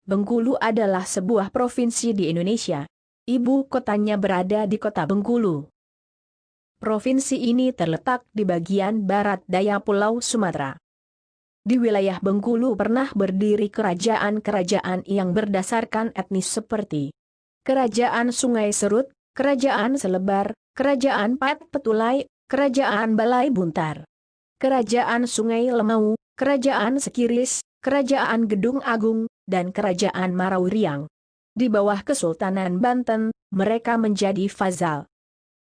Bengkulu adalah sebuah provinsi di Indonesia. Ibu kotanya berada di kota Bengkulu. Provinsi ini terletak di bagian barat daya Pulau Sumatera. Di wilayah Bengkulu pernah berdiri kerajaan-kerajaan yang berdasarkan etnis seperti Kerajaan Sungai Serut, Kerajaan Selebar, Kerajaan Pat Petulai, Kerajaan Balai Buntar, Kerajaan Sungai Lemau, Kerajaan Sekiris, Kerajaan Gedung Agung, dan Kerajaan Marauriang. Di bawah Kesultanan Banten, mereka menjadi Fazal.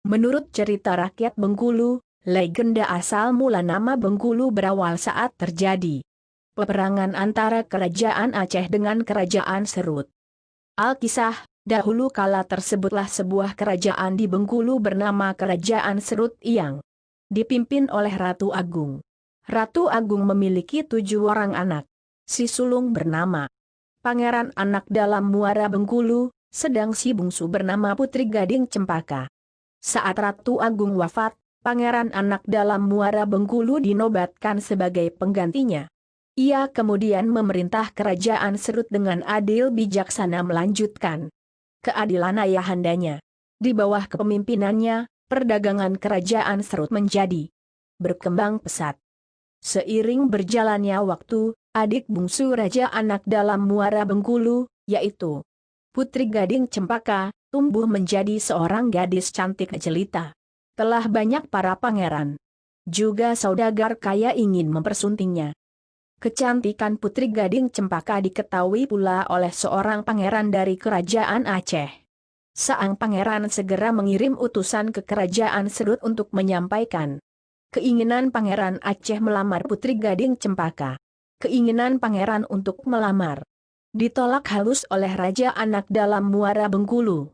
Menurut cerita rakyat Bengkulu, legenda asal mula nama Bengkulu berawal saat terjadi peperangan antara Kerajaan Aceh dengan Kerajaan Serut. Alkisah, dahulu kala tersebutlah sebuah kerajaan di Bengkulu bernama Kerajaan Serut yang dipimpin oleh Ratu Agung. Ratu Agung memiliki 7 orang anak. Si sulung bernama Pangeran Anak Dalam Muara Bengkulu, sedang si bungsu bernama Putri Gading Cempaka. Saat Ratu Agung wafat, Pangeran Anak Dalam Muara Bengkulu dinobatkan sebagai penggantinya. Ia kemudian memerintah Kerajaan Serut dengan adil bijaksana melanjutkan keadilan ayahandanya. Di bawah kepemimpinannya, perdagangan Kerajaan Serut menjadi berkembang pesat. Seiring berjalannya waktu, adik bungsu Raja Anak Dalam Muara Bengkulu, yaitu Putri Gading Cempaka, tumbuh menjadi seorang gadis cantik jelita. Telah banyak para pangeran, juga saudagar kaya ingin mempersuntingnya. Kecantikan Putri Gading Cempaka diketahui pula oleh seorang pangeran dari Kerajaan Aceh. Sang pangeran segera mengirim utusan ke Kerajaan Serut untuk menyampaikan keinginan Pangeran Aceh melamar Putri Gading Cempaka. Keinginan pangeran untuk melamar ditolak halus oleh Raja Anak Dalam Muara Bengkulu.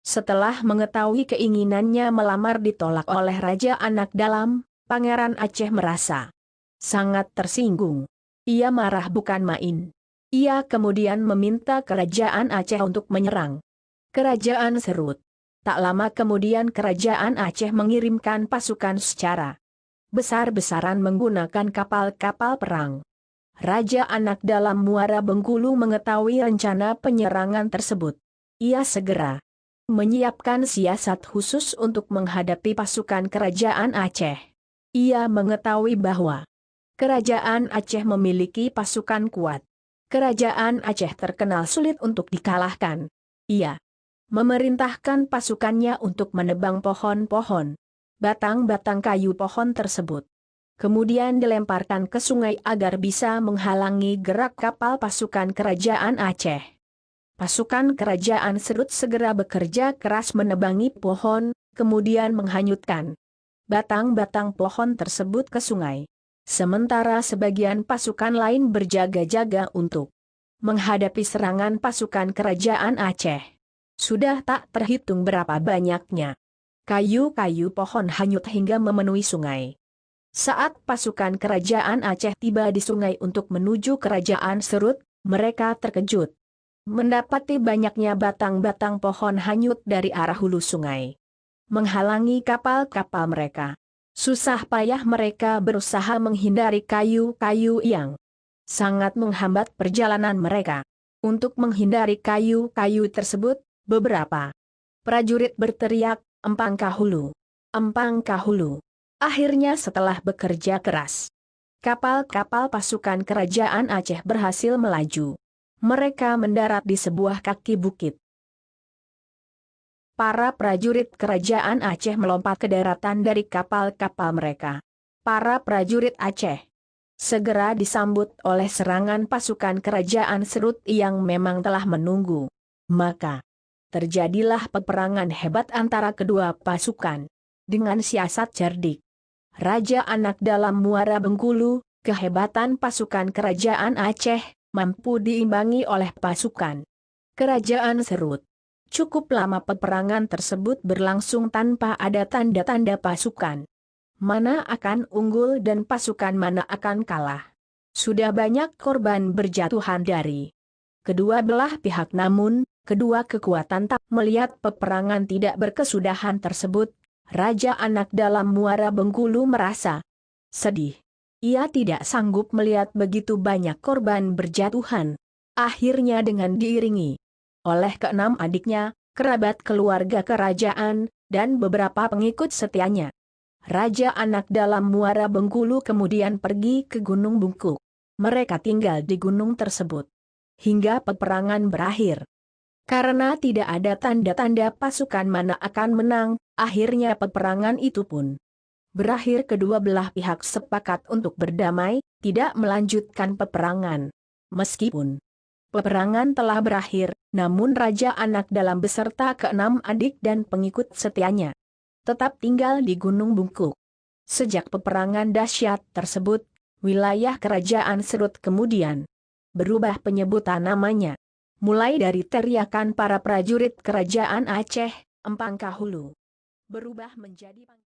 Setelah mengetahui keinginannya melamar ditolak oleh Raja Anak Dalam, Pangeran Aceh merasa sangat tersinggung. Ia marah bukan main. Ia kemudian meminta Kerajaan Aceh untuk menyerang Kerajaan Serut. Tak lama kemudian Kerajaan Aceh mengirimkan pasukan secara besar-besaran menggunakan kapal-kapal perang. Raja Anak Dalam Muara Bengkulu mengetahui rencana penyerangan tersebut. Ia segera menyiapkan siasat khusus untuk menghadapi pasukan Kerajaan Aceh. Ia mengetahui bahwa Kerajaan Aceh memiliki pasukan kuat. Kerajaan Aceh terkenal sulit untuk dikalahkan. Ia memerintahkan pasukannya untuk menebang pohon-pohon, batang-batang kayu pohon tersebut. Kemudian dilemparkan ke sungai agar bisa menghalangi gerak kapal pasukan Kerajaan Aceh. Pasukan Kerajaan Serut segera bekerja keras menebangi pohon, kemudian menghanyutkan batang-batang pohon tersebut ke sungai. Sementara sebagian pasukan lain berjaga-jaga untuk menghadapi serangan pasukan Kerajaan Aceh. Sudah tak terhitung berapa banyaknya kayu-kayu pohon hanyut hingga memenuhi sungai. Saat pasukan Kerajaan Aceh tiba di sungai untuk menuju Kerajaan Serut, mereka terkejut mendapati banyaknya batang-batang pohon hanyut dari arah hulu sungai, menghalangi kapal-kapal mereka. Susah payah mereka berusaha menghindari kayu-kayu yang sangat menghambat perjalanan mereka. Untuk menghindari kayu-kayu tersebut, beberapa prajurit berteriak, "Empang Kahulu! Empang Kahulu!" Akhirnya setelah bekerja keras, kapal-kapal pasukan Kerajaan Aceh berhasil melaju. Mereka mendarat di sebuah kaki bukit. Para prajurit Kerajaan Aceh melompat ke daratan dari kapal-kapal mereka. Para prajurit Aceh segera disambut oleh serangan pasukan Kerajaan Serut yang memang telah menunggu. Maka terjadilah peperangan hebat antara kedua pasukan. Dengan siasat cerdik Raja Anak Dalam Muara Bengkulu, kehebatan pasukan Kerajaan Aceh mampu diimbangi oleh pasukan Kerajaan Serut. Cukup lama peperangan tersebut berlangsung tanpa ada tanda-tanda pasukan mana akan unggul dan pasukan mana akan kalah. Sudah banyak korban berjatuhan dari kedua belah pihak, namun kedua kekuatan tak melihat peperangan tidak berkesudahan tersebut. Raja Anak Dalam Muara Bengkulu merasa sedih. Ia tidak sanggup melihat begitu banyak korban berjatuhan. akhirnya dengan diiringi oleh keenam adiknya, kerabat keluarga kerajaan, dan beberapa pengikut setianya. Raja Anak Dalam Muara Bengkulu kemudian pergi ke Gunung Bungkuk. Mereka tinggal di gunung tersebut hingga peperangan berakhir. Karena tidak ada tanda-tanda pasukan mana akan menang, akhirnya peperangan itu pun berakhir. Kedua belah pihak sepakat untuk berdamai, tidak melanjutkan peperangan. Meskipun peperangan telah berakhir, namun Raja Anak Dalam beserta keenam adik dan pengikut setianya tetap tinggal di Gunung Bungkuk. Sejak peperangan dahsyat tersebut, wilayah kerajaan Serut kemudian berubah penyebutan namanya. Mulai dari teriakan para prajurit kerajaan Aceh, Empang Kahulu, berubah menjadi